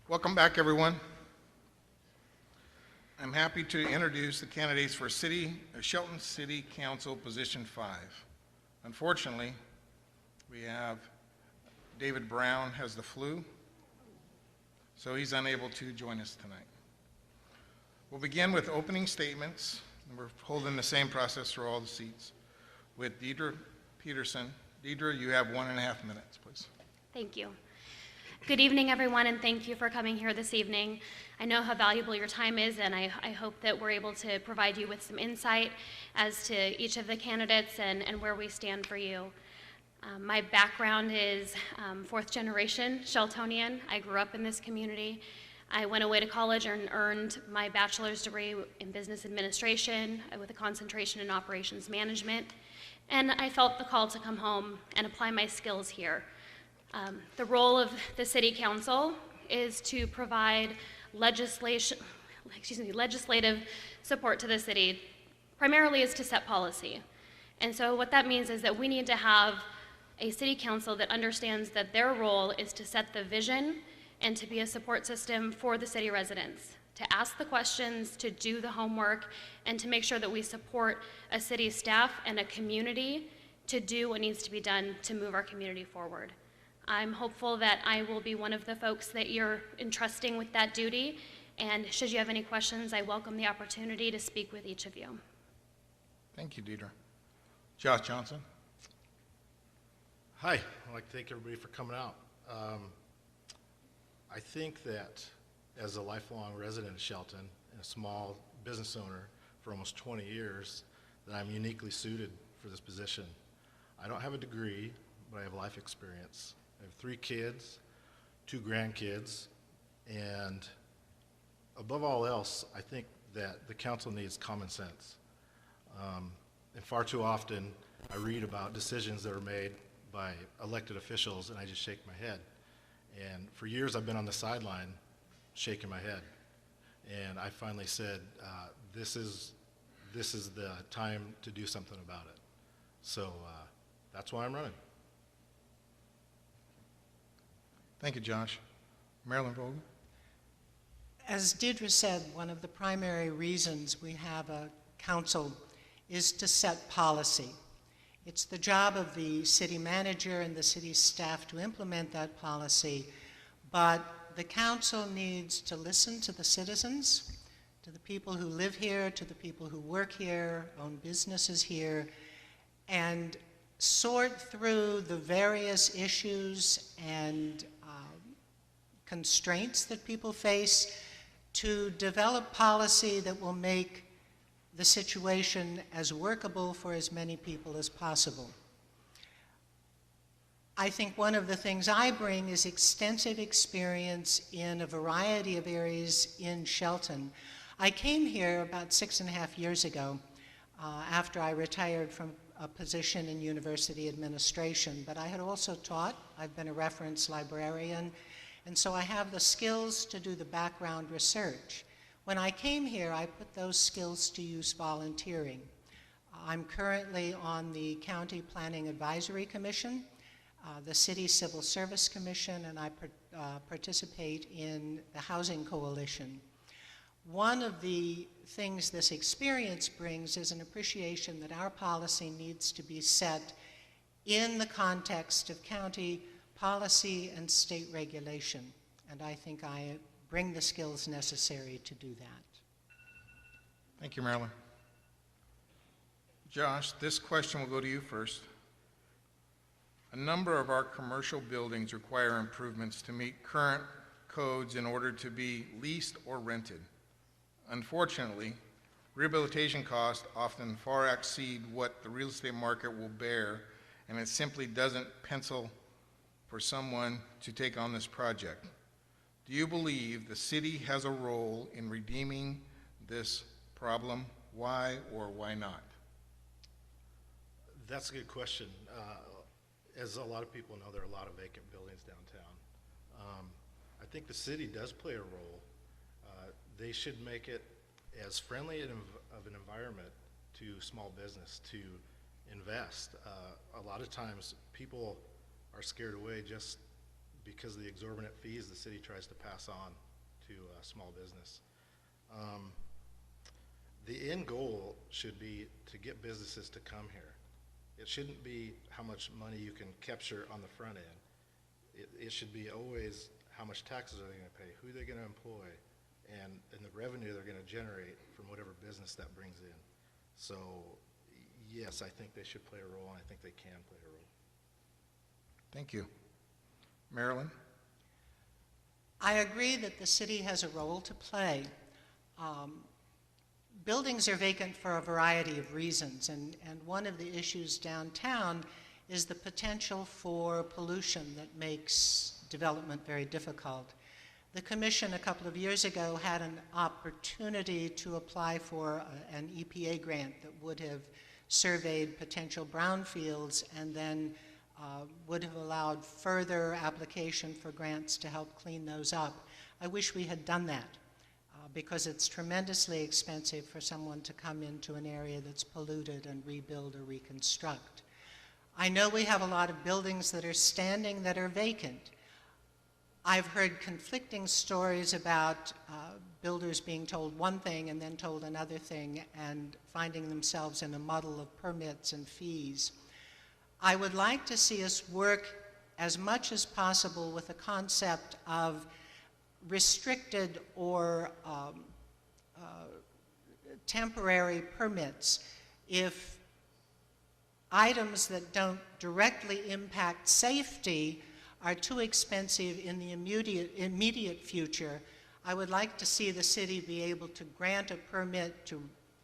Welcome back, everyone. I'm happy to introduce the candidates for Shelton City Council Position 5. Unfortunately, we have David Brown has the flu, so he's unable to join us tonight. We'll begin with opening statements, and we're holding the same process for all the seats, with Deidre Peterson. Deidre, you have 1.5 minutes, please. Thank you. Good evening, everyone, and thank you for coming here this evening. I know how valuable your time is, and I hope that we're able to provide you with some insight as to each of the candidates and where we stand for you. My background is fourth generation Sheltonian. I grew up in this community. I went away to college and earned my bachelor's degree in business administration with a concentration in operations management, and I felt the call to come home and apply my skills here. The role of the City Council is to provide legislative support to the city, primarily is to set policy. And so what that means is that we need to have a City Council that understands that their role is to set the vision and to be a support system for the city residents, to ask the questions, to do the homework, and to make sure that we support a city staff and a community to do what needs to be done to move our community forward. I'm hopeful that I will be one of the folks that you're entrusting with that duty, and should you have any questions, I welcome the opportunity to speak with each of you. Thank you, Deidre. Josh Johnson. Hi, I'd like to thank everybody for coming out. I think that as a lifelong resident of Shelton and a small business owner for almost 20 years, that I'm uniquely suited for this position. I don't have a degree, but I have life experience. I have 3 kids, 2 grandkids, and above all else, I think that the council needs common sense. And far too often, I read about decisions that are made by elected officials, and I just shake my head. And for years, I've been on the sideline shaking my head. And I finally said, this is the time to do something about it. So that's why I'm running. Thank you, Josh. Marilyn Vogler. As Deidre said, one of the primary reasons we have a council is to set policy. It's the job of the city manager and the city staff to implement that policy, but the council needs to listen to the citizens, to the people who live here, to the people who work here, own businesses here, and sort through the various issues and constraints that people face to develop policy that will make the situation as workable for as many people as possible. I think one of the things I bring is extensive experience in a variety of areas in Shelton. I came here about 6.5 years ago after I retired from a position in university administration, but I had also taught. I've been a reference librarian, and so I have the skills to do the background research. When I came here, I put those skills to use volunteering. I'm currently on the County Planning Advisory Commission, the City Civil Service Commission, and I participate in the Housing Coalition. One of the things this experience brings is an appreciation that our policy needs to be set in the context of county policy and state regulation, and I think I bring the skills necessary to do that. Thank you, Marilyn. Josh, this question will go to you first. A number of our commercial buildings require improvements to meet current codes in order to be leased or rented. Unfortunately, rehabilitation costs often far exceed what the real estate market will bear, and it simply doesn't pencil for someone to take on this project. Do you believe the city has a role in redeeming this problem? Why or why not? That's a good question. As a lot of people know, there are a lot of vacant buildings downtown. I think the city does play a role. They should make it as friendly of an environment to small business to invest. A lot of times people are scared away just because of the exorbitant fees the city tries to pass on to small business. The end goal should be to get businesses to come here. It shouldn't be how much money you can capture on the front end. It should be always how much taxes are they going to pay, who they're going to employ, and the revenue they're going to generate from whatever business that brings in. So yes, I think they should play a role, and I think they can play a role. Thank you. Marilyn? I agree that the city has a role to play. Buildings are vacant for a variety of reasons, and one of the issues downtown is the potential for pollution that makes development very difficult. The commission a couple of years ago had an opportunity to apply for an EPA grant that would have surveyed potential brownfields and then would have allowed further application for grants to help clean those up. I wish we had done that because it's tremendously expensive for someone to come into an area that's polluted and rebuild or reconstruct. I know we have a lot of buildings that are standing that are vacant. I've heard conflicting stories about builders being told one thing and then told another thing and finding themselves in a muddle of permits and fees. I would like to see us work as much as possible with the concept of restricted or temporary permits if items that don't directly impact safety are too expensive in the immediate future. I would like to see the city be able to grant a permit to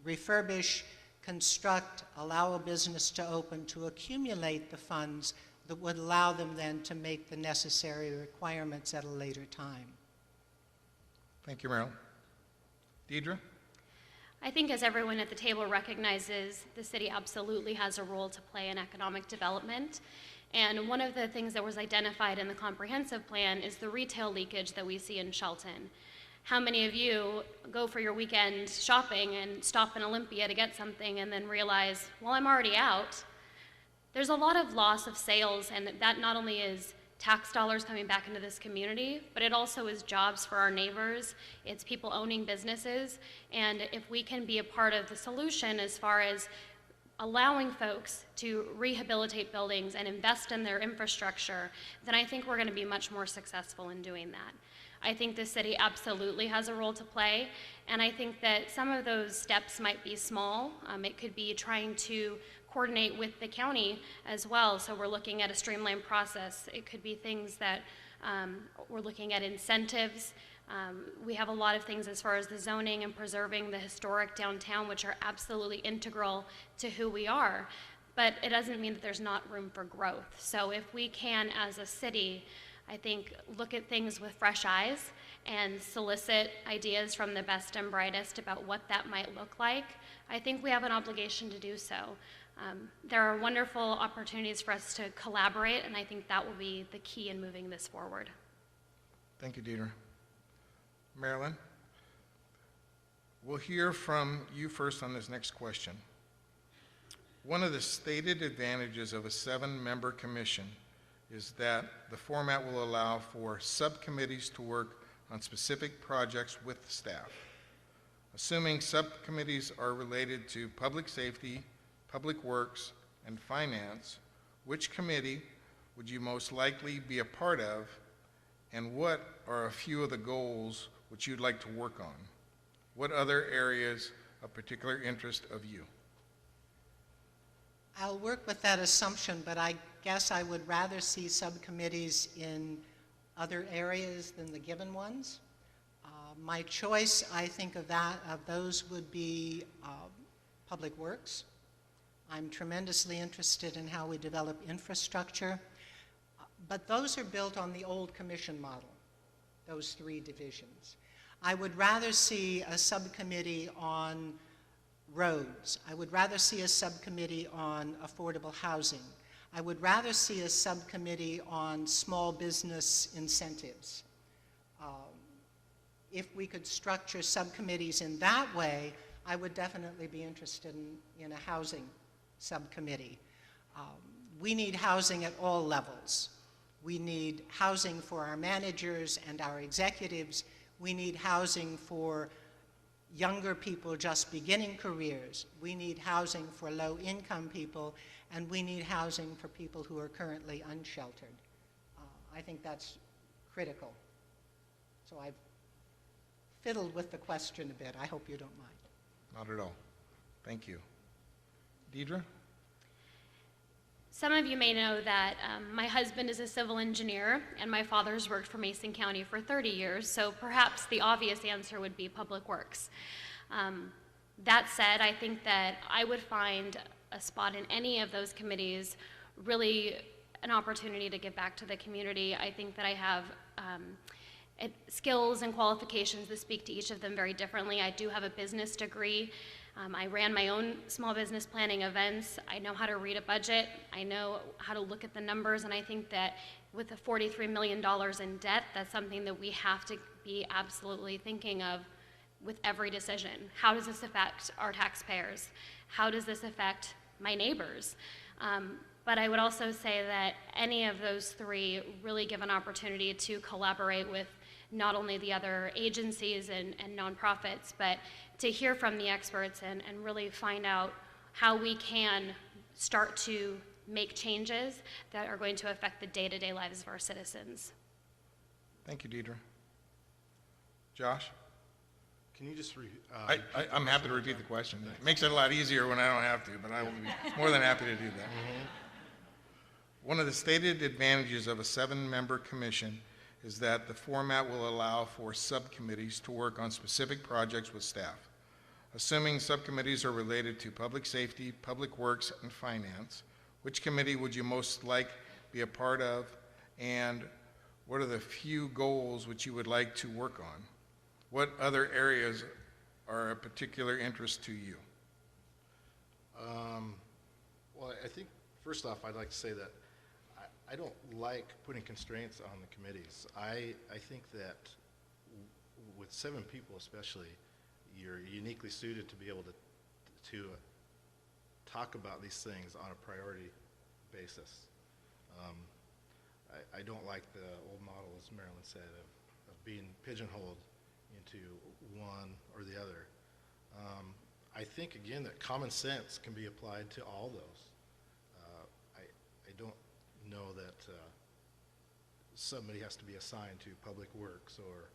refurbish, construct, allow a business to open, to accumulate the funds that would allow them then to make the necessary requirements at a later time. Thank you, Marilyn. Deidre? I think as everyone at the table recognizes, the city absolutely has a role to play in economic development. And one of the things that was identified in the comprehensive plan is the retail leakage that we see in Shelton. How many of you go for your weekend shopping and stop in Olympia to get something and then realize, well, I'm already out? There's a lot of loss of sales, and that not only is tax dollars coming back into this community, but it also is jobs for our neighbors. It's people owning businesses. And if we can be a part of the solution as far as allowing folks to rehabilitate buildings and invest in their infrastructure, then I think we're going to be much more successful in doing that. I think the city absolutely has a role to play, and I think that some of those steps might be small. It could be trying to coordinate with the county as well, so we're looking at a streamlined process. It could be things that we're looking at incentives. We have a lot of things as far as the zoning and preserving the historic downtown, which are absolutely integral to who we are. But it doesn't mean that there's not room for growth. So if we can, as a city, I think, look at things with fresh eyes and solicit ideas from the best and brightest about what that might look like, I think we have an obligation to do so. There are wonderful opportunities for us to collaborate, and I think that will be the key in moving this forward. Thank you, Deidre. Marilyn, we'll hear from you first on this next question. One of the stated advantages of a 7-member commission is that the format will allow for subcommittees to work on specific projects with staff. Assuming subcommittees are related to public safety, public works, and finance, which committee would you most likely be a part of, and what are a few of the goals which you'd like to work on? What other areas of particular interest of you? I'll work with that assumption, but I guess I would rather see subcommittees in other areas than the given ones. My choice, I think, of those would be public works. I'm tremendously interested in how we develop infrastructure, but those are built on the old commission model, those 3 divisions. I would rather see a subcommittee on roads. I would rather see a subcommittee on affordable housing. I would rather see a subcommittee on small business incentives. If we could structure subcommittees in that way, I would definitely be interested in a housing subcommittee. We need housing at all levels. We need housing for our managers and our executives. We need housing for younger people just beginning careers. We need housing for low-income people, and we need housing for people who are currently unsheltered. I think that's critical. So I've fiddled with the question a bit. I hope you don't mind. Not at all. Thank you. Deidre? Some of you may know that my husband is a civil engineer, and my father's worked for Mason County for 30 years, so perhaps the obvious answer would be Public Works. That said, I think that I would find a spot in any of those committees really an opportunity to give back to the community. I think that I have skills and qualifications that speak to each of them very differently. I do have a business degree. I ran my own small business planning events. I know how to read a budget. I know how to look at the numbers, and I think that with the $43 million in debt, that's something that we have to be absolutely thinking of with every decision. How does this affect our taxpayers? How does this affect my neighbors? But I would also say that any of those three really give an opportunity to collaborate with not only the other agencies and nonprofits, but to hear from the experts and really find out how we can start to make changes that are going to affect the day-to-day lives of our citizens. Thank you, Deidre. Josh? Can you just I'm happy to repeat the question. It makes it a lot easier when I don't have to, but I will be more than happy to do that. One of the stated advantages of a 7-member commission is that the format will allow for subcommittees to work on specific projects with staff. Assuming subcommittees are related to public safety, public works, and finance, which committee would you most like be a part of, and what are the few goals which you would like to work on? What other areas are of particular interest to you? Well, I think first off, I'd like to say that I don't like putting constraints on the committees. I think that with 7 people especially, you're uniquely suited to be able to talk about these things on a priority basis. I don't like the old model, as Marilyn said, of being pigeonholed into one or the other. I think, again, that common sense can be applied to all those. I don't know that somebody has to be assigned to public works or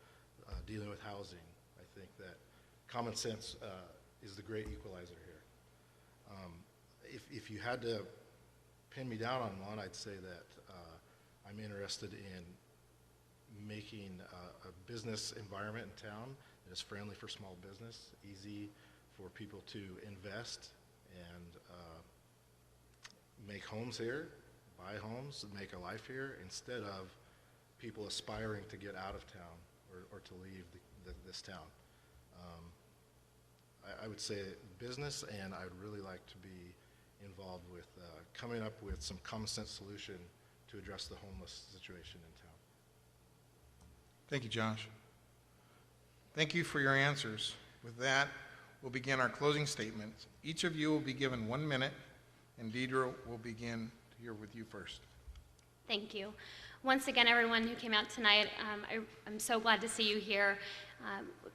dealing with housing. I think that common sense is the great equalizer here. If you had to pin me down on one, I'd say that I'm interested in making a business environment in town that is friendly for small business, easy for people to invest and make homes here, buy homes, and make a life here, instead of people aspiring to get out of town or to leave this town. I would say business, and I'd really like to be involved with coming up with some common sense solution to address the homeless situation in town. Thank you, Josh. Thank you for your answers. With that, we'll begin our closing statements. Each of you will be given 1 minute, and Deidre will begin here with you first. Thank you. Once again, everyone who came out tonight, I'm so glad to see you here.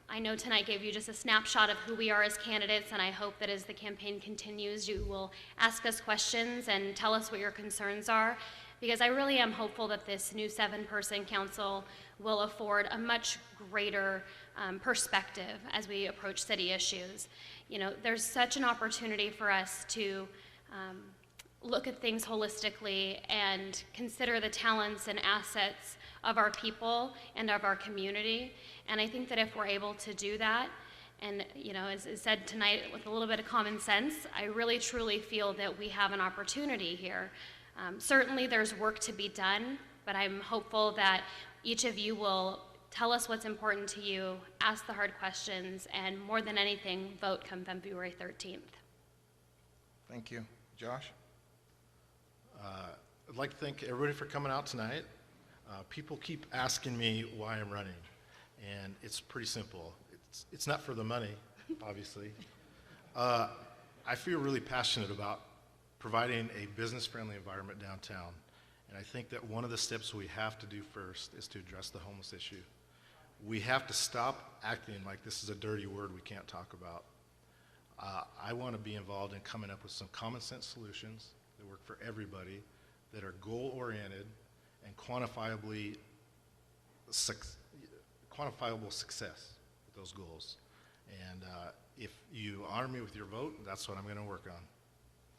I know tonight gave you just a snapshot of who we are as candidates, and I hope that as the campaign continues, you will ask us questions and tell us what your concerns are, because I really am hopeful that this new 7-person council will afford a much greater perspective as we approach city issues. You know, there's such an opportunity for us to look at things holistically and consider the talents and assets of our people and of our community. And I think that if we're able to do that, and you know, as is said tonight, with a little bit of common sense, I really truly feel that we have an opportunity here. Certainly there's work to be done, but I'm hopeful that each of you will tell us what's important to you, ask the hard questions, and more than anything, vote come February 13th. Thank you. Josh? I'd like to thank everybody for coming out tonight. People keep asking me why I'm running, and it's pretty simple. It's not for the money, obviously. I feel really passionate about providing a business-friendly environment downtown, And I think that one of the steps we have to do first is to address the homeless issue. We have to stop acting like this is a dirty word we can't talk about. I want to be involved in coming up with some common sense solutions that work for everybody, that are goal-oriented and quantifiable success with those goals. And if you honor me with your vote, that's what I'm going to work on.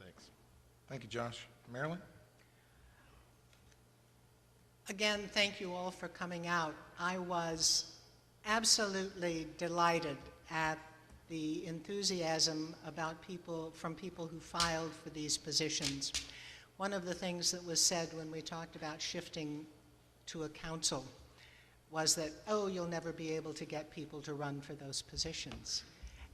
Thanks. Thank you, Josh. Marilyn? Again, thank you all for coming out. I was absolutely delighted at the enthusiasm from people who filed for these positions. One of the things that was said when we talked about shifting to a council was that, oh, you'll never be able to get people to run for those positions.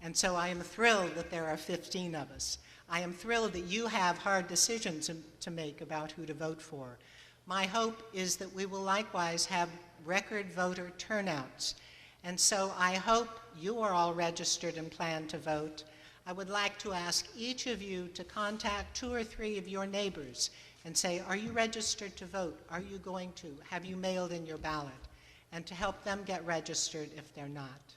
And so I am thrilled that there are 15 of us. I am thrilled that you have hard decisions to make about who to vote for. My hope is that we will likewise have record voter turnouts. And so I hope you are all registered and plan to vote. I would like to ask each of you to contact 2 or 3 of your neighbors and say, are you registered to vote? Are you going to? Have you mailed in your ballot? And to help them get registered if they're not.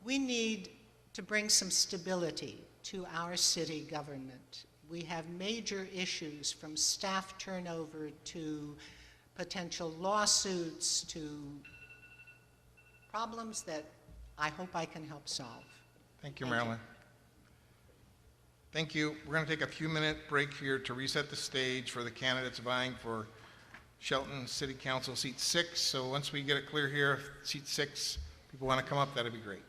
We need to bring some stability to our city government. We have major issues, from staff turnover to potential lawsuits to problems that I hope I can help solve. Thank you, Marilyn. Thank you. We're going to take a few-minute break here to reset the stage for the candidates vying for Shelton City Council Seat 6. So once we get it clear here, Seat 6, people want to come up, that'd be great.